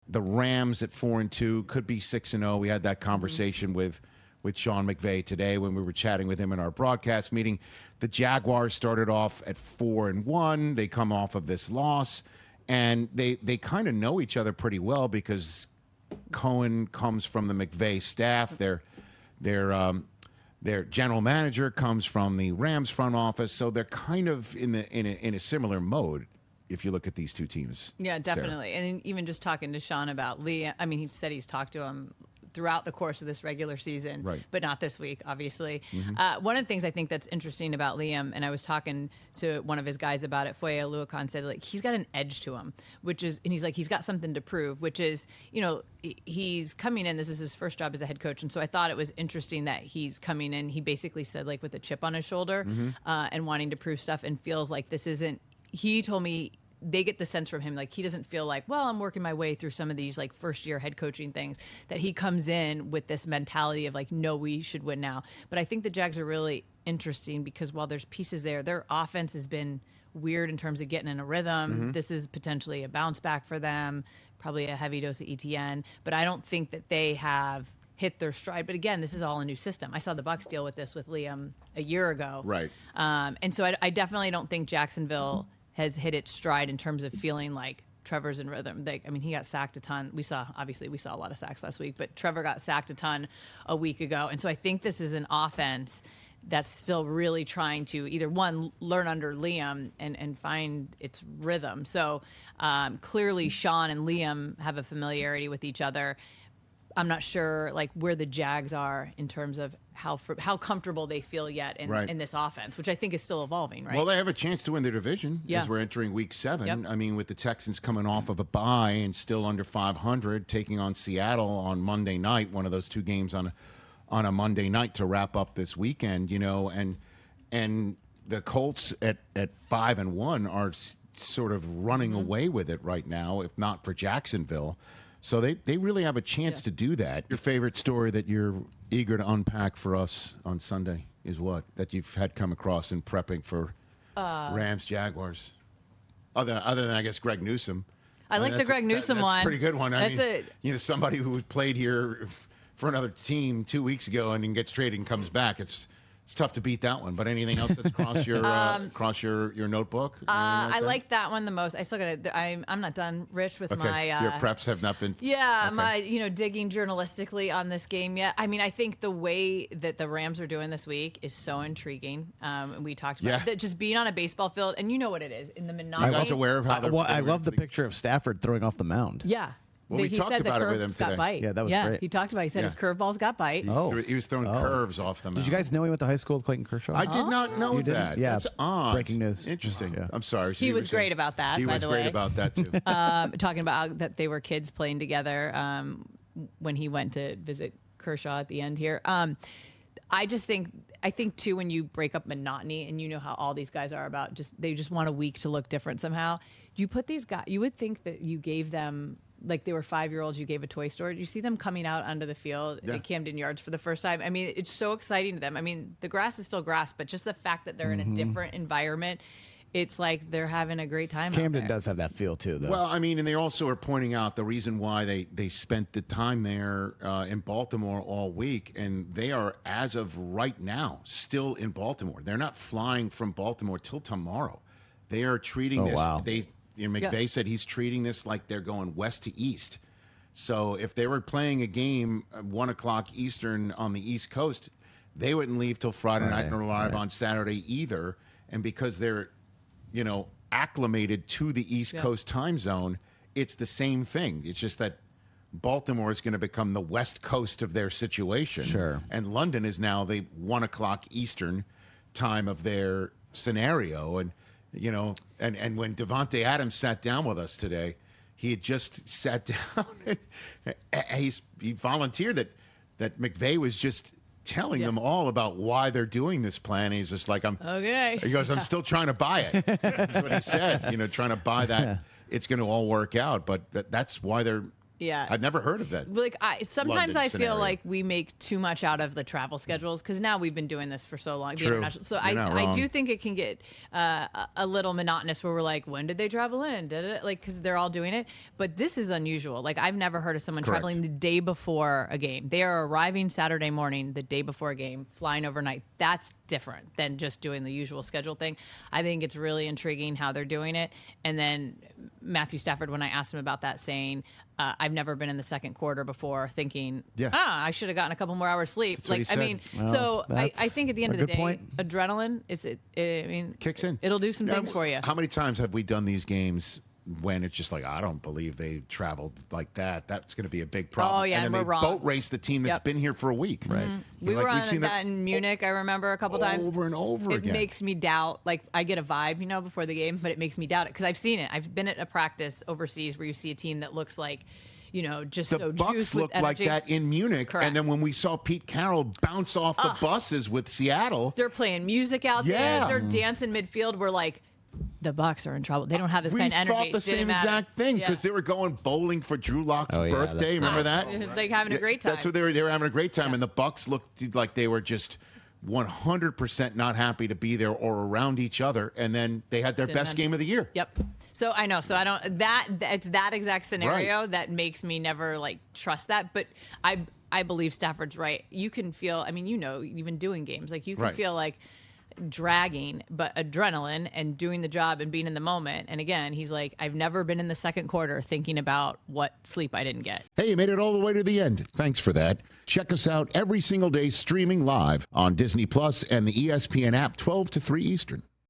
the Rams at 4-2 could be 6-0. We had that conversation with Sean McVay today when we were chatting with him in our broadcast meeting. The Jaguars started off at 4-1. They come off of this loss, and they kind of know each other pretty well because Cohen comes from the McVay staff. Their general manager comes from the Rams front office, so they're kind of in a similar mode. If you look at these two teams. Yeah, definitely. Sarah. And even just talking to Sean about Lee, I mean, he said he's talked to him throughout the course of this regular season, right, but not this week, obviously. One of the things I think that's interesting about Liam, and I was talking to one of his guys about it, Foye Oluokun said, like, he's got an edge to him, and he's like, he's got something to prove, which is, he's coming in, this is his first job as a head coach, and so I thought it was interesting that he's coming in, he basically said, like, with a chip on his shoulder, and wanting to prove stuff, and feels like this isn't, he told me they get the sense from him, like, he doesn't feel like, well, I'm working my way through some of these, like, first-year head coaching things, that he comes in with this mentality of, like, no, we should win now. But I think the Jags are really interesting because while there's pieces there, their offense has been weird in terms of getting in a rhythm. This is potentially a bounce back for them, probably a heavy dose of ETN. But I don't think that they have hit their stride. But again, this is all a new system. I saw the Bucs deal with this with Liam a year ago. Right. And so I definitely don't think Jacksonville has hit its stride in terms of feeling like Trevor's in rhythm. He got sacked a ton. We saw a lot of sacks last week, but Trevor got sacked a ton a week ago. And so I think this is an offense that's still really trying to either, one, learn under Liam and find its rhythm. So clearly Sean and Liam have a familiarity with each other. I'm not sure, like, where the Jags are in terms of how comfortable they feel yet in this offense, which I think is still evolving, right? Well, they have a chance to win their division as we're entering Week 7. Yep. I mean, with the Texans coming off of a bye and still under 500, taking on Seattle on Monday night, one of those two games on a Monday night to wrap up this weekend, and the Colts at 5-1 are sort of running away with it right now, if not for Jacksonville. So they really have a chance to do that. Your favorite story that you're eager to unpack for us on Sunday is what? That you've had come across in prepping for Rams Jaguars? Other than, I guess, Greg Newsome. I like the Greg Newsome one. That's a pretty good one. I mean, somebody who played here for another team 2 weeks ago and then gets traded and comes back. It's tough to beat that one. But anything else that's across your notebook? I like that one the most. I still got to. I'm not done, Rich, with my. Your preps have not been. Yeah, my digging journalistically on this game yet. I mean, I think the way that the Rams are doing this week is so intriguing. And we talked about that, just being on a baseball field, and you know what it is in the monotony. I was aware of how. I love the picture of Stafford throwing off the mound. Yeah. Well, we talked about it with him today. Bite. Yeah, that was great. He talked about it. He said his curveballs got bite. He was throwing curves off the mound. Did you guys know he went to high school with Clayton Kershaw? I did not know that. Yeah. That's odd. Breaking news. Interesting. Yeah. I'm sorry. He was great about that, by the way. He was great about that, too. Talking about that they were kids playing together when he went to visit Kershaw at the end here. I think too, when you break up monotony, and you know how all these guys are about they just want a week to look different somehow. You put these guys, you would think that you gave them, like they were 5-year-olds, you gave a toy store. You see them coming out onto the field at Camden Yards for the first time. I mean, it's so exciting to them. I mean, the grass is still grass, but just the fact that they're in a different environment, it's like they're having a great time. Camden does have that feel too, though. Well, I mean, and they also are pointing out the reason why they spent the time there in Baltimore all week, and they are, as of right now, still in Baltimore. They're not flying from Baltimore till tomorrow. They are treating this. Wow. McVay said he's treating this like they're going west to east. So if they were playing a game at 1 o'clock Eastern on the East Coast, they wouldn't leave till Friday night and arrive on Saturday either. And because they're, acclimated to the East Coast time zone, it's the same thing. It's just that Baltimore is going to become the West Coast of their situation. Sure. And London is now the 1 o'clock Eastern time of their scenario. And and when Devontae Adams sat down with us today, he had just sat down and he volunteered that McVay was just telling them all about why they're doing this plan. And he's just like, he goes, I'm still trying to buy it. That's what he said, trying to buy that. It's going to all work out. But that's why they're Yeah. I've never heard of that. Like sometimes London I scenario. feel like we make too much out of the travel schedules because now we've been doing this for so long. The True. international. So You're not I wrong. do think it can get a little monotonous where we're like, when did they travel in? Like because they're all doing it. But this is unusual. Like I've never heard of someone Correct. traveling the day before a game. They are arriving Saturday morning, the day before a game, flying overnight. That's different than just doing the usual schedule thing. I think it's really intriguing how they're doing it. And then Matthew Stafford, when I asked him about that, saying, I've never been in the second quarter before thinking, I should have gotten a couple more hours sleep. That's what he Like, I said. mean, Well, so I that's think at the end a of the good day, point. adrenaline Kicks in. It'll do some Now, things for you. How many times have we done these games when it's just like, I don't believe they traveled like that? That's going to be a big problem. Oh, yeah, and and then we're they wrong. boat race the team that's Yep. been here for a week. Right. We Like, were we've on seen that in Munich, I remember a couple times. over and over It again. makes me doubt, like I get a vibe, before the game, but it makes me doubt it because I've seen it. I've been at a practice overseas where you see a team that looks like, just the so Bucks juiced with looked like energy. that in Munich, Correct. and then when we saw Pete Carroll bounce off the buses with Seattle, They're playing music out Yeah. there. They're dancing midfield. We're like, the Bucks are in trouble. They don't have this we kind of energy. thought the It didn't same matter. exact thing Yeah. because they were going bowling for Drew Lock's Oh, yeah, birthday. that's Remember right. that? Like having a great time. That's what they were having a great time, and the Bucks looked like they were just 100% not happy to be there or around each other, and then they had their Didn't best matter. game of the year. Yep. So I know. So I don't. It's that exact scenario that makes me never like trust that. But I believe Stafford's right. You can feel. I mean, even doing games, like you can Right. feel like dragging, but adrenaline and doing the job and being in the moment. And again, he's like, I've never been in the second quarter thinking about what sleep I didn't get. Hey, you made it all the way to the end. Thanks for that. Check us out every single day streaming live on Disney Plus and the ESPN app 12 to 3 Eastern.